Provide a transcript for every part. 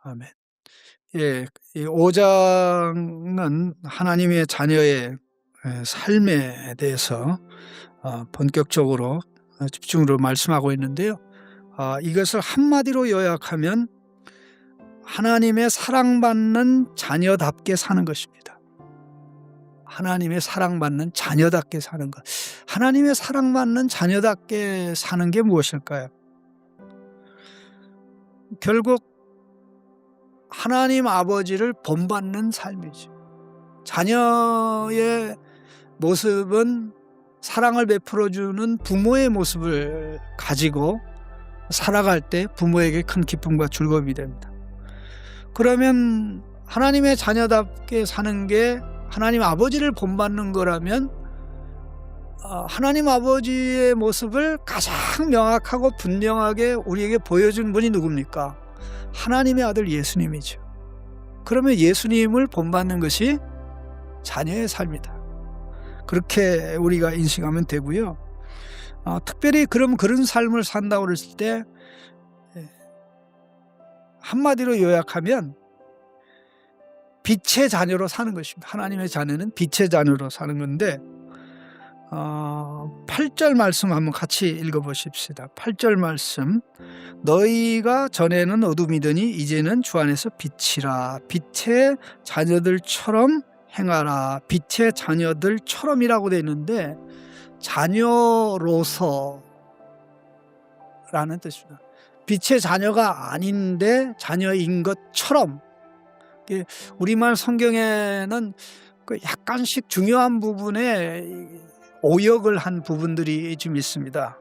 아멘. 예. 이 5 장은 하나님의 자녀의 삶에 대해서 본격적으로 집중으로 말씀하고 있는데요. 이것을 한마디로 요약하면 하나님의 사랑받는 자녀답게 사는 것입니다. 하나님의 사랑받는 자녀답게 사는 것. 하나님의 사랑받는 자녀답게 사는 게 무엇일까요? 결국 하나님 아버지를 본받는 삶이죠. 자녀의 모습은 사랑을 베풀어주는 부모의 모습을 가지고 살아갈 때 부모에게 큰 기쁨과 즐거움이 됩니다. 그러면 하나님의 자녀답게 사는 게 하나님 아버지를 본받는 거라면 하나님 아버지의 모습을 가장 명확하고 분명하게 우리에게 보여준 분이 누굽니까? 하나님의 아들 예수님이죠. 그러면 예수님을 본받는 것이 자녀의 삶이다. 그렇게 우리가 인식하면 되고요. 특별히 그런 삶을 산다고 그랬을 때 한마디로 요약하면 빛의 자녀로 사는 것입니다. 하나님의 자녀는 빛의 자녀로 사는 건데 8절 말씀 한번 같이 읽어보십시다. 8절 말씀. 너희가 전에는 어둠이더니 이제는 주 안에서 빛이라. 빛의 자녀들처럼 행하라. 빛의 자녀들처럼이라고 되어 있는데 자녀로서 라는 뜻입니다. 빛의 자녀가 아닌데 자녀인 것처럼. 우리말 성경에는 약간씩 중요한 부분에 오역을 한 부분들이 좀 있습니다.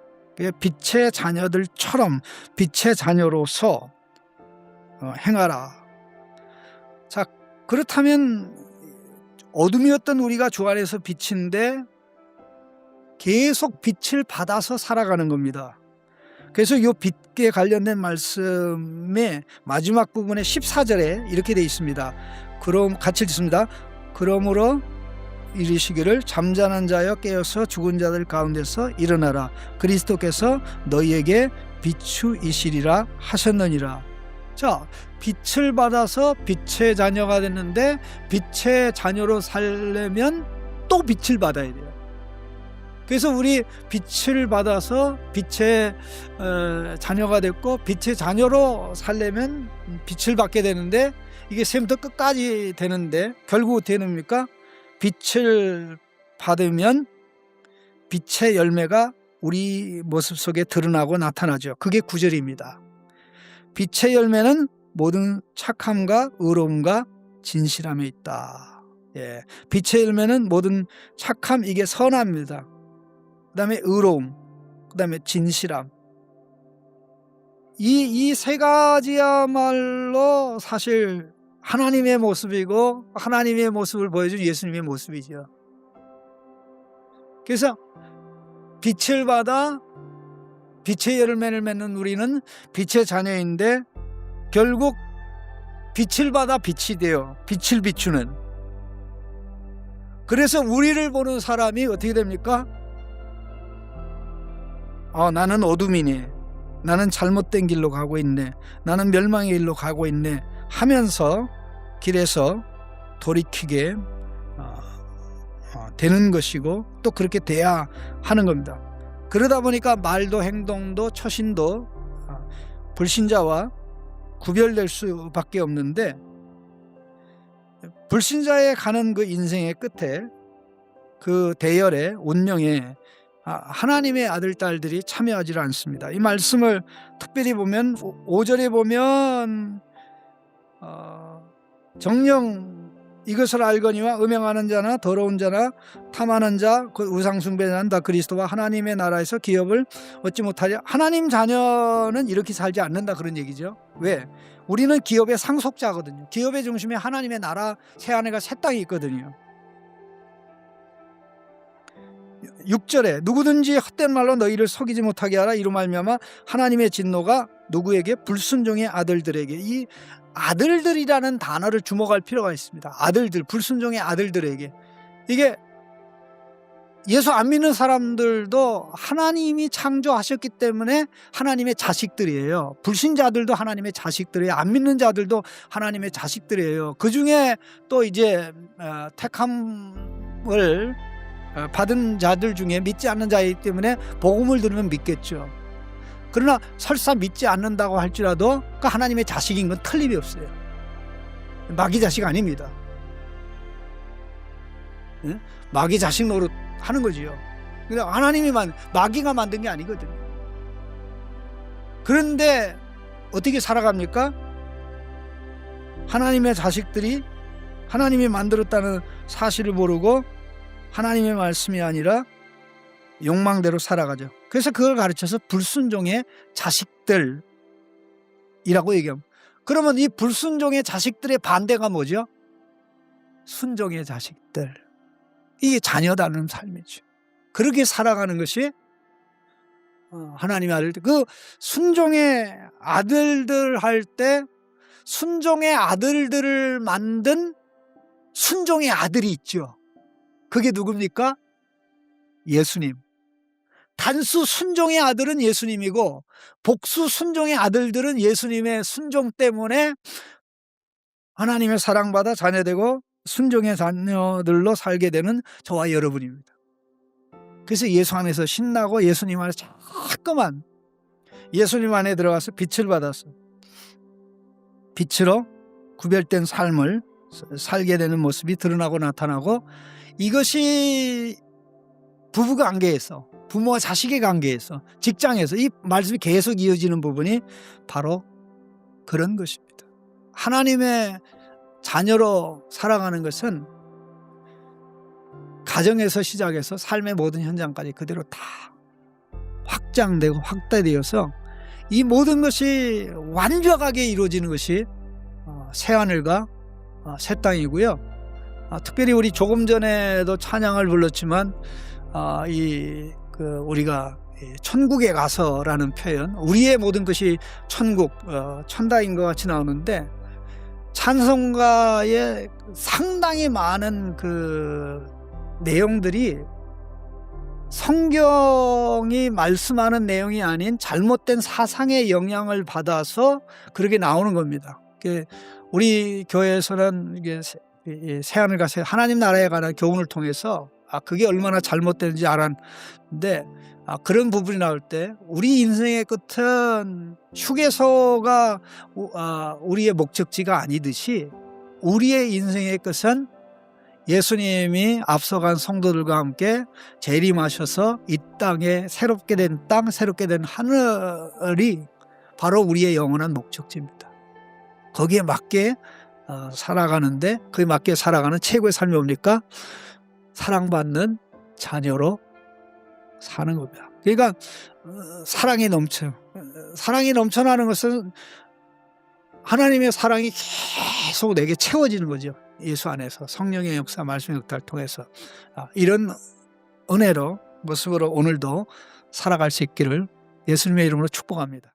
빛의 자녀들처럼 빛의 자녀로서 행하라. 자, 그렇다면 어둠이었던 우리가 주 안에서 빛인데 계속 빛을 받아서 살아가는 겁니다. 그래서 이 빛에 관련된 말씀의 마지막 부분에 14절에 이렇게 되어 있습니다. 그럼 같이 읽습니다. 그러므로 이르시기를 잠자는 자여 깨어서 죽은 자들 가운데서 일어나라. 그리스도께서 너희에게 비추이시리라 하셨느니라. 자, 빛을 받아서 빛의 자녀가 됐는데 빛의 자녀로 살려면 또 빛을 받아야 돼요. 그래서 우리 빛을 받아서 빛의 자녀가 됐고 빛의 자녀로 살려면 빛을 받게 되는데 이게 처음부터 끝까지 되는데 결국 어떻게 됩니까? 빛을 받으면 빛의 열매가 우리 모습 속에 드러나고 나타나죠. 그게 9절입니다. 빛의 열매는 모든 착함과 의로움과 진실함에 있다. 예, 빛의 열매는 모든 착함, 이게 선합니다. 그 다음에 의로움, 그 다음에 진실함. 이 세 가지야말로 사실 하나님의 모습이고 하나님의 모습을 보여준 예수님의 모습이죠. 그래서 빛을 받아 빛의 열매를 맺는 우리는 빛의 자녀인데 결국 빛을 받아 빛이 되어 빛을 비추는, 그래서 우리를 보는 사람이 어떻게 됩니까? 나는 어둠이네, 나는 잘못된 길로 가고 있네, 나는 멸망의 길로 가고 있네 하면서 길에서 돌이키게 되는 것이고 또 그렇게 돼야 하는 겁니다. 그러다 보니까 말도 행동도 처신도 불신자와 구별될 수밖에 없는데, 불신자에 가는 그 인생의 끝에 그 대열의 운명에 하나님의 아들 딸들이 참여하지 않습니다. 이 말씀을 특별히 보면 5절에 보면 정녕 이것을 알거니와 음행하는 자나 더러운 자나 탐하는 자 그 우상숭배자는 다 그리스도와 하나님의 나라에서 기업을 얻지 못하리라. 하나님 자녀는 이렇게 살지 않는다, 그런 얘기죠. 왜? 우리는 기업의 상속자거든요. 기업의 중심에 하나님의 나라 새 하늘과 새 땅이 있거든요. 6절에 누구든지 헛된 말로 너희를 속이지 못하게 하라. 이로 말미암아 하나님의 진노가 누구에게? 불순종의 아들들에게. 이 아들들이라는 단어를 주목할 필요가 있습니다. 아들들, 불순종의 아들들에게. 이게 예수 안 믿는 사람들도 하나님이 창조하셨기 때문에 하나님의 자식들이에요. 불신자들도 하나님의 자식들이에요. 안 믿는 자들도 하나님의 자식들이에요. 그 중에 또 이제 택함을 받은 자들 중에 믿지 않는 자이기 때문에 복음을 들으면 믿겠죠. 그러나 설사 믿지 않는다고 할지라도 그 하나님의 자식인 건 틀림이 없어요. 마귀 자식 아닙니다. 마귀 자식 노릇 하는 거지요. 그러니까 하나님이 마귀가 만든 게 아니거든요. 그런데 어떻게 살아갑니까? 하나님의 자식들이 하나님이 만들었다는 사실을 모르고 하나님의 말씀이 아니라 욕망대로 살아가죠. 그래서 그걸 가르쳐서 불순종의 자식들이라고 얘기합니다. 그러면 이 불순종의 자식들의 반대가 뭐죠? 순종의 자식들. 이게 자녀다는 삶이죠. 그렇게 살아가는 것이 하나님의 아들들. 그 순종의 아들들 할 때 순종의 아들들을 만든 순종의 아들이 있죠. 그게 누굽니까? 예수님. 단수 순종의 아들은 예수님이고 복수 순종의 아들들은 예수님의 순종 때문에 하나님의 사랑받아 자녀되고 순종의 자녀들로 살게 되는 저와 여러분입니다. 그래서 예수 안에서 신나고 예수님 안에서 자꾸만 예수님 안에 들어가서 빛을 받아서 빛으로 구별된 삶을 살게 되는 모습이 드러나고 나타나고, 이것이 부부관계에서, 부모와 자식의 관계에서, 직장에서 이 말씀이 계속 이어지는 부분이 바로 그런 것입니다. 하나님의 자녀로 살아가는 것은 가정에서 시작해서 삶의 모든 현장까지 그대로 다 확장되고 확대되어서 이 모든 것이 완벽하게 이루어지는 것이 새하늘과 새 땅이고요. 특별히 우리 조금 전에도 찬양을 불렀지만 우리가 천국에 가서라는 표현, 우리의 모든 것이 천국, 천당인 것 같이 나오는데 찬송가에 상당히 많은 그 내용들이 성경이 말씀하는 내용이 아닌 잘못된 사상의 영향을 받아서 그렇게 나오는 겁니다. 우리 교회에서는 이게 새하늘과 새 하나님 나라에 관한 교훈을 통해서 그게 얼마나 잘못되는지 알았는데, 그런 부분이 나올 때 우리 인생의 끝은 휴게소가 우리의 목적지가 아니듯이 우리의 인생의 끝은 예수님이 앞서간 성도들과 함께 재림하셔서 이 땅에 새롭게 된 땅, 새롭게 된 하늘이 바로 우리의 영원한 목적지입니다. 거기에 맞게 살아가는데, 거기에 맞게 살아가는 최고의 삶이 뭡니까? 사랑받는 자녀로 사는 겁니다. 그러니까 사랑이 넘쳐나는 것은 하나님의 사랑이 계속 내게 채워지는 거죠. 예수 안에서 성령의 역사, 말씀의 역사를 통해서 이런 은혜로 모습으로 오늘도 살아갈 수 있기를 예수님의 이름으로 축복합니다.